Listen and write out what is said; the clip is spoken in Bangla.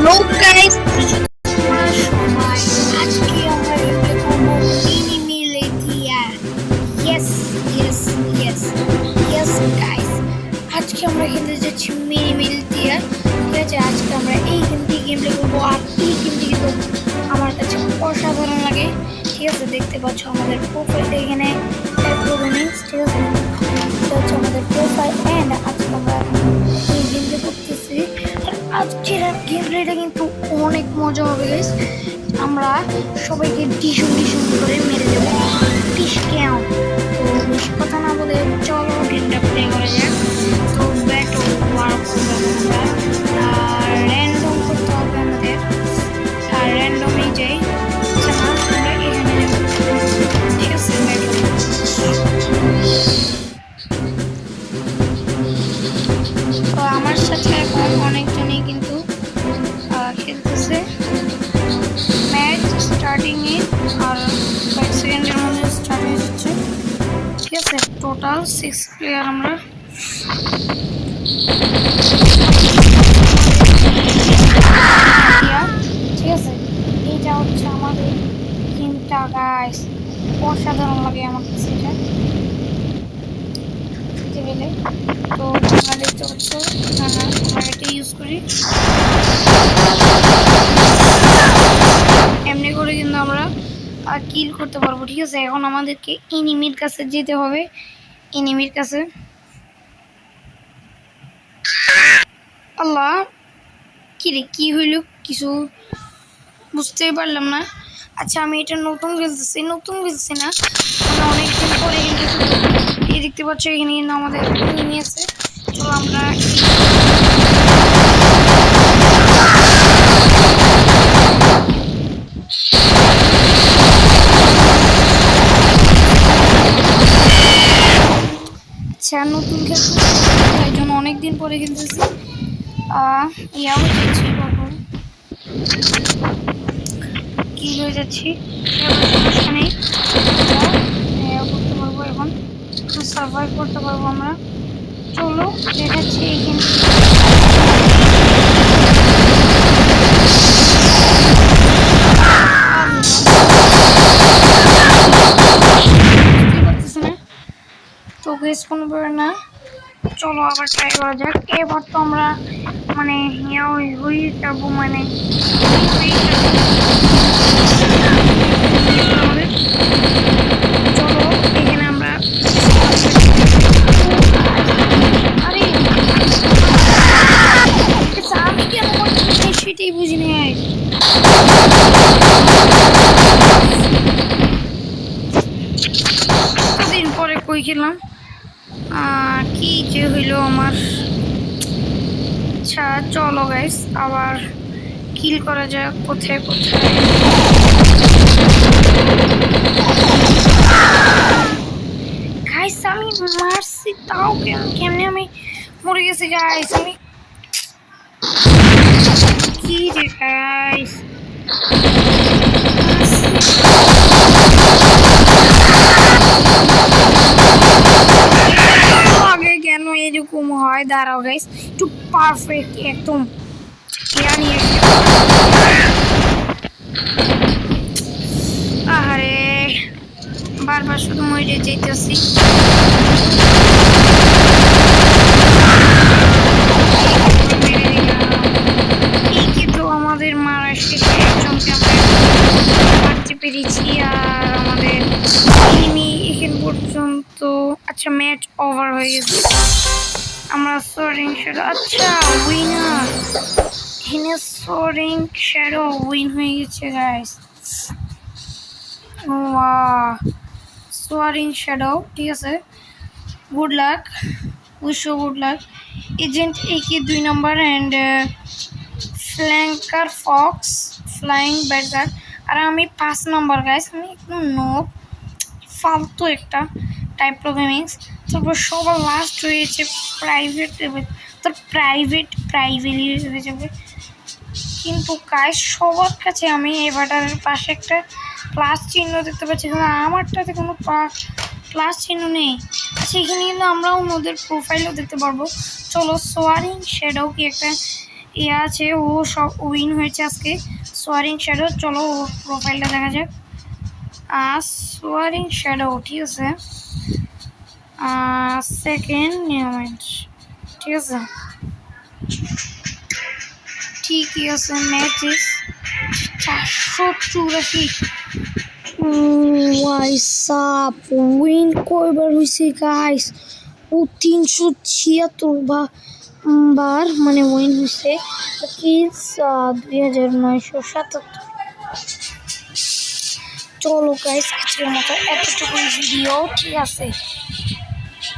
হ্যালো গাইস, তোমরা সবাই আজকে আমরা রিভিউ করব mini militia. Yes yes yes yes guys, আজকে আমরা খেলতে যাচ্ছি মিনি মিলেটিয়া। ঠিক আছে, আজকে আমরা এই গেমটি করবো। আর এই গেমটি কিন্তু আমার কাছে অসাধারণ লাগে। ঠিক আছে, দেখতে পাচ্ছ আমাদের প্রোফাইলটা এখানে। ঠিক আছে, এটা হচ্ছে আমাদের প্রোফাইল। অ্যান্ড আজকে আমরা এই গেমটা করতেছি। আজকের গেম প্লেটা কিন্তু অনেক মজা হবে গাইস। আমরা সবাইকে ডিসুম করে মেরে দেবো। ডিশ কেউ তো বেশি কথা না বলে চলো গেমটা প্লে করা যাক। তো ব্যাটল ওয়ার করবো আমরা, আর র্যান্ডম করতে হবে আমাদের। আর র্যান্ডমেই যাই। আচ্ছা না, আমরা এখানে যাবো। ঠিক আছে, ব্যাটল। তো আমার সাথে এখন অনেকজনই কিন্তু খেলতেছে। ম্যাচ স্টার্টিং এ আর 5 সেকেন্ডের মধ্যে স্টার্ট হয়ে যাচ্ছে। ঠিক আছে, টোটাল 6 প্লেয়ার আমরা। ঠিক আছে, এইটা হচ্ছে আমাদের গেমটা গাইস। অসাধারণ লাগে আমার কাছে এটা খেলতে গেলে। তো তোমরা দেখতে পাচ্ছ আমরা এটা ইউজ করি। এমনি করে কিন্তু আমরা কিল করতে পারবো। ঠিক আছে, এখন আমাদেরকে এনিমির কাছে যেতে হবে। এনিমির কাছে আল্লাহ, কি রে, কি হইল কিছু বুঝতেই পারলাম না। আচ্ছা, আমি এটা নতুন খেলতেছি না, আমরা অনেকদিন পরে কিন্তু এই দেখতে পাচ্ছ এখানে কিন্তু আমাদের এনিমি আছে। তো আমরা নতুন খেলতেছি, তাই জন্য অনেকদিন পরে খেলতেছি। ইয়াও যাচ্ছি, কি হয়ে যাচ্ছি, সমস্যা নেই। করতে পারবো, এখন সার্ভাইভ করতে পারবো আমরা। চলো দেখাচ্ছি এইখানে। তো গেস কোনো ব্যাপার না, চলো আবার ট্রাই করা যাক। এবার তো আমরা মানে হয়ে যাবো, মানে চলো এখানে আমরা। আরে আমি কেন সেটাই বুঝি নাই। কতদিন পরে কই খেলাম, কি যে হইলো আমার। আচ্ছা চলো গাইস, আবার কিল করা যাক। কোথায় গাইস আমি মারছি, তাও কেমনে আমি মরে গেছি গাইস। আমি কি রে গাইস, আগে কেন এরকম হয়? দাঁড়াও গাইস, একটু পারফেক্ট একদম আরে বারবার শুধু মরে যেতেছি। তো আমাদের মারা শেষে একজনকে আমরা মারতে পেরেছি। আর আমাদের এখান পর্যন্ত। আচ্ছা, ম্যাচ ওভার হয়ে গেছে। আমরা সোয়ারিং শ্যাডো, আচ্ছা উইনার এখানে সোয়ারিং শ্যাডো উইন হয়ে গেছে গাইস। সোয়ারিং শ্যাডো, ঠিক আছে, good luck, wish you good luck. Agent AK 2 number and flanker fox flying ব্যাটগার। আর আমি 5 নম্বর গাইস। আমি একদম ফালতু একটা টাইপ প্রোগ্রামিংস। তারপর সবার লাস্ট হয়েছে প্রাইভেট, তোর প্রাইভেটলি হয়ে যাবে। কিন্তু গাইস সবার কাছে আমি এভাটারের পাশে একটা প্লাস চিহ্ন দেখতে পাচ্ছি, কিন্তু আমারটাতে কোনো প্লাস চিহ্ন নেই। আচ্ছা, এখানে কিন্তু আমরা অন্যদের প্রোফাইলও দেখতে পারবো। চলো সোয়ারিং শ্যাডো কি একটা ইয়ে আছে, ও সব উইন হয়েছে আজকে। সোয়ারিং শ্যাডো, চলো ওর প্রোফাইলটা দেখা যাক। সোয়ারিং শ্যাডো, ঠিক আছে। সেকেন্ড নিউমেন্ট, ঠিক আছে, ঠিকই আছে। ম্যাচ ইস 484। হোয়াটসঅ্যাপ উইন কয়বার হয়েছে গাইস? ও 376 বার মানে উইন হয়েছে। কিস 2977। চলো গাইস, আজকের মতো এতটুকুই ভিডিও, ঠিক আছে।